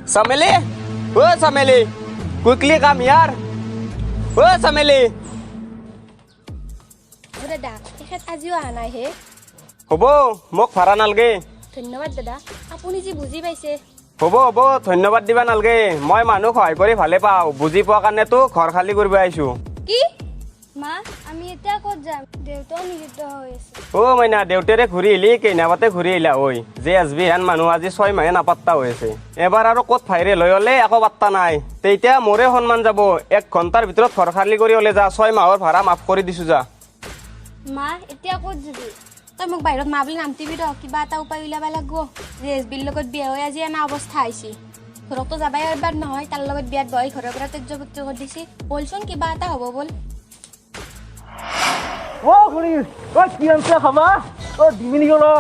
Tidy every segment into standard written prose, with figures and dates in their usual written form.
Sameli? Oh, Sameli. Quickly come here. Oh, Sameli. দাদা এখেত আজিও অহা নাই হে হ'ব মোক ভাড়া নালগে ধন্যবাদ দাদা আপুনি যি বুজি পাইছে হ'ব হ'ব ধন্যবাদ দিবা নালগে মই মানুহ সহায় কৰি ভালে পাওঁ বুজি পোৱা কাৰণেতো ঘৰ খালী কৰিব আহিছো কি মা আমি এতিয়া ক'ত যাম দেউতাও নিযুক্ত হৈ আছে অ মাইনা দেউতাৰে ঘূৰি আহিলি কেইনাবাতে ঘূৰি আহিলা ঐ JSB হেন মানুহ আজি 6 মাহে নাপাত্তা হৈ আছে এবাৰ আৰু ক'ত ভাইৰেল হৈ হ'লে একো পাত্তা নাই তেতিয়া মোৰে সন্মান যাব 1 ঘণ্টাৰ ভিতৰত ঘৰ খালী কৰি হ'লে যা 6 মাহৰ ভাড়া মাফ কৰি দিছো যা মা এতিয়া ক'ত যাবি তই মোক বাহিৰত মা বুলি নামটিবি ৰ কিবা এটা উপায় উলিয়াব লাগিব JSBৰ লগত বিয়া হৈ আজি এনা অৱস্থা আহিছে ঘৰতো যাবাই এবাৰ নহয় তাৰ লগত বিয়াত বহি ঘৰৰ পৰা তেজ্যপুত্ৰ কৰি দিছি বলচোন কিবা এটা হ'ব বল ও খুৰী ও কি আনছে খাবা ও দিমিনি গলো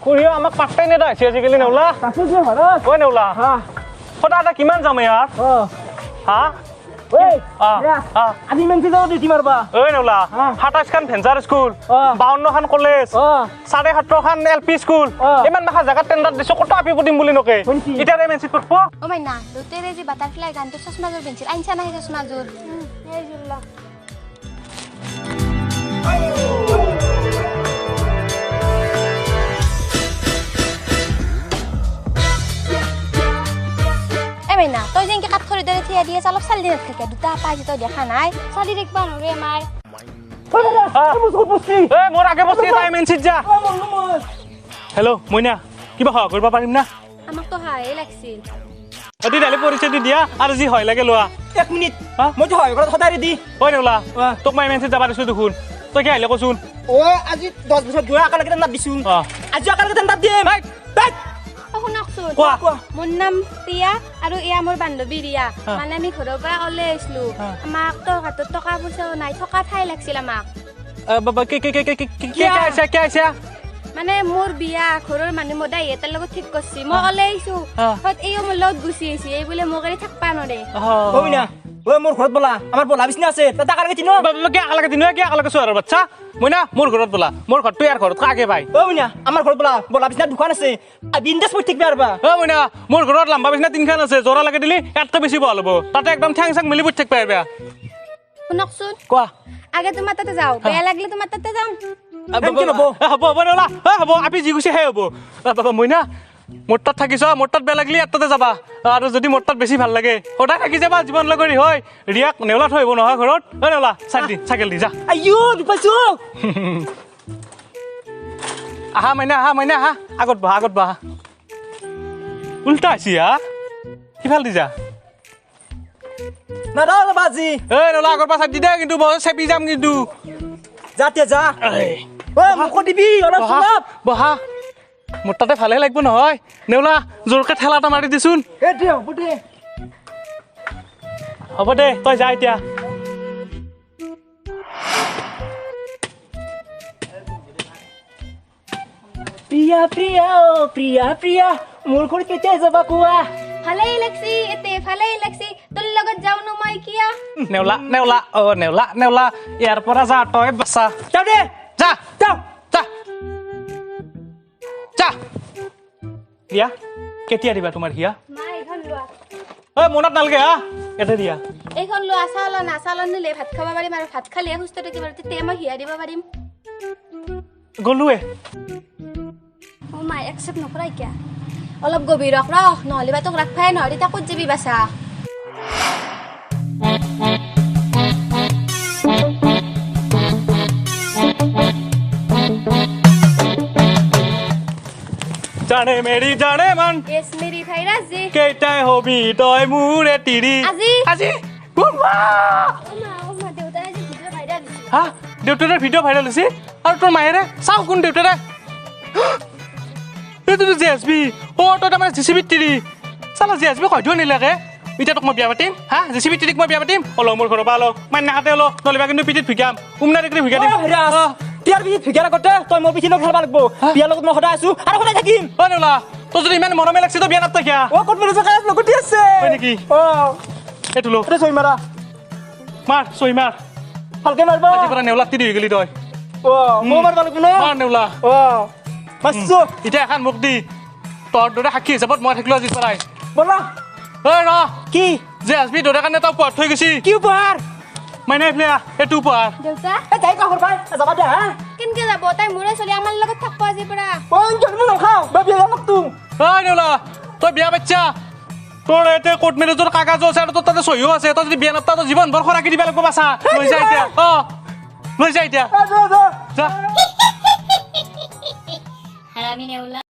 খুৰী আমাক পাত্তাই নেদা আছে আজিকালি নেউলা তাকো যে ভাড়া ও নেউলা হা সদা এটা কিমান যাম ইয়াত হা ঐ আজি মেনছি যাও ডিউটি মারবা ঐ নেউলা 27 খান ভেঞ্চাৰ স্কুল 52 খান কলেজ 7.5 খান LP স্কুল ইমান মাখা জায়গা টেন্ডার দিছো কত আপি পদিম বুলি নকে ইটাৰে মেনছি কৰব ও মাইনা দুতেৰে যি বাটাৰফ্লাই গানটো চশমাজোৰ পেন্সিল আইনছা নাই চশমাজোৰ এই জুল্লা না তই যেনকে কাট খৰি দৰে থিয়া দিয়ে অলপ চালি দিনত থাকে দুটা পাই তই দেখা নাই চালি দেখবা নৰে মাৰ এ মোৰ আগে বসি টাইম এনছিট যা হেল্ল মইনা কিবা হয় কৰিব পাৰিম না আমাক তো হাই লাগছিল অতি ডালে পৰিচয় দি দিয়া আৰু যি হয় লাগে লোৱা 1 মিনিট মই তো হয় ঘৰত সদায় দি ঐ নেউলা তোক মই মেনছিট যাবা দিছো দেখোন তই কি আহিলে কচোন ও আজি 10 বছৰ ধৰি আকালকে তেন্দাত দিছো আজি আকালকে তেন্দাত দিম শুনকচোন কোৱা মোৰ নাম প্ৰিয়া আৰু এয়া মোৰ বান্ধৱী ৰিয়া মানে আমি ঘৰৰ পৰা ওলাই আহিছিলো আমাক তো হাতত টকা পইচাও নাই থকা ঠাই লাগছিল আমাক বাবা কি আছে মানে মোৰ বিয়া ঘৰৰ মানুহ মদাই এটাৰ লগত ঠিক কৰছি মই ওলাই আহিছো হত এইও মোৰ লগত গুচি আহিছি এই বোলে মোক এৰি থাকবা নৰে হয় না ও মোৰ ঘৰত বলা আমাৰ বলা বিছনা আছে তা আকালকে দিনো কি আকালকে চোৱাৰ বাচ্চা মইনা মোৰ ঘৰত বলা মোৰ ঘৰটো ইয়াৰ ঘৰত কাকে পাই ও মইনা আমাৰ ঘৰত বলা বিছনা দোকান আছে বিন্দাস পই ঠিক পাৰবা ও মইনা মোৰ ঘৰত লম্বা বিছনা তিনখান আছে জোৰা লাগে দিলি কাটকে বেছি ভাল হ'ব তাতে একদম ঠ্যাং চাং মিলি পই ঠিক পারবা শুনকচোন কোৱা আগে তোমাৰ তাতে যাও বেয়া লাগলে তোমাৰ তাতে যাম হ'ব নেউলা হ'ব আপি যি কৈছে হে হ'ব বাবা মইনা মোৰ তাত থাকিছ মোৰ তাত বেয়া লাগিলে তাতে যাবা আৰু যদি মোৰ তাত বেছি ভাল লাগে সদায় থাকি যাবা জীৱন লগৰী হয় ৰিয়াক নেউলা থৈ আহিব নহয় ঘৰত ঐ নেউলা চাইকেল দি যা আইও দুপাইছো আহা মাইনা আহা আগত বহা উল্টা আছি সিফাল দি যা না দাও বাজি ঐ নেউলা আগৰ পৰা চাই দি দে কিন্তু মই চেপি যাম কিন্তু যাতে যা ও মোক দিবি অলপ অলপ বহা মোৰ তাতে ভালে লাগিব নহয় নেউলা জোৰকে ঠেলা এটা মাৰি দিছোন এ দে হ'ব দে তই যা এতিয়া প্ৰিয়া প্ৰিয়া ও প্ৰিয়া মোৰ ঘৰ কেতিয়া যাবা কোৱা ভালেই লাগছি তোৰ লগত যাও ন মই কিয়া নেউলা অ নেউলা ইয়াৰ পৰা যা তই বাছা যাও দে যা যাও দিয়া কেতিয়া দিবা তোমাৰ হিয়া মা এইখন লোৱা ঐ মনত নালগে এতে দিয়া এইখন লোৱা চাউল নিলে ভাত খাব পাৰিম আৰু ভাত খালে সুস্থ থাকিব তেতিয়া মই হিয়া দিব পাৰিম গলুৱে ও মাই একচেপ্ট নকৰাই কিয়া অলপ গভীৰ ৰখ নহ'লে বা তোক ৰাখবাই নহয় তেতিয়া ক'ত যাবি বাছা জানে মেৰি জানে মান ইয়েস মেৰি ভাইৰাস জি কেইটাই হবি তই মোৰে তিৰি আজি ওমা দেউতা আজি ভিডিও ভাইৰাল দিছে হা দেউতাৰ ভিডিও ভাইৰাল হৈছে আৰু তোৰ মায়েৰে চাও কোন দেউতাৰে এইটো JSB তই তাৰমানে JCB তিৰি চালা JSB কয়টো নিলাকে এতিয়া তোক মই বিয়া পাতিম হা JCB তিৰিক মই বিয়া পাতিম অল মোৰ ঘৰৰ পৰা অল মান্য হাতে অল নলিবা কিন্তু পিঠিত ভিগাম উমনা দেখি ভিগা দিম তিয়াৰ পিঠিত ভিগাৰ আগতে তই মোৰ পিঠিত খেলবা লাগব বিয়াৰ লগত মই সদায় আছো আৰু সদায় থাকিম অ নেউলা তই যদি ইমান মৰমে লাগছে তই বিয়া নাপাতা কিয়া ও ক'ত মোৰ জকাত লগতে আছে হয় নেকি এইটো লো চৈ মাৰা মাৰ চৈ মাৰ ভালকে মাৰবা আজি পৰা নেউলা তিৰি হৈ গলি তই মই মাৰবা লাগব ন মাৰ নেউলা মাছছো এতিয়া এখন মোক দি তোৰ দৰে সাক্ষী হিচাপত মই থাকিলো আজি পৰাই বলা ঐ ৰ কি JSB দৰে কাৰণে তই উপহাৰ থৈ গৈছি কি উপহাৰ মানে এইফালে এইটো উপহাৰ দেউতা এই যাই কাষৰ পাই যাবা দে হা কেনেকে যাব তাই মোৰে চলি আমাৰ লগত থাকব আজিৰ পৰা ওই জন্ম নখাও বা বিয়া যাম তুম ঐ নেউলা তই বিয়া পাতিছা তোৰ এতে কোৰ্ট মেৰেজৰ কাগজ আছে আৰু তোৰ তাতে সহিও আছে তই যদি বিয়া নাপাতা তই জীৱন ভৰ খৰাকি দিবা লাগিব বাছা লৈ যা এতিয়া লৈ যা এতিয়া যা যা যা হাৰামি নেউলা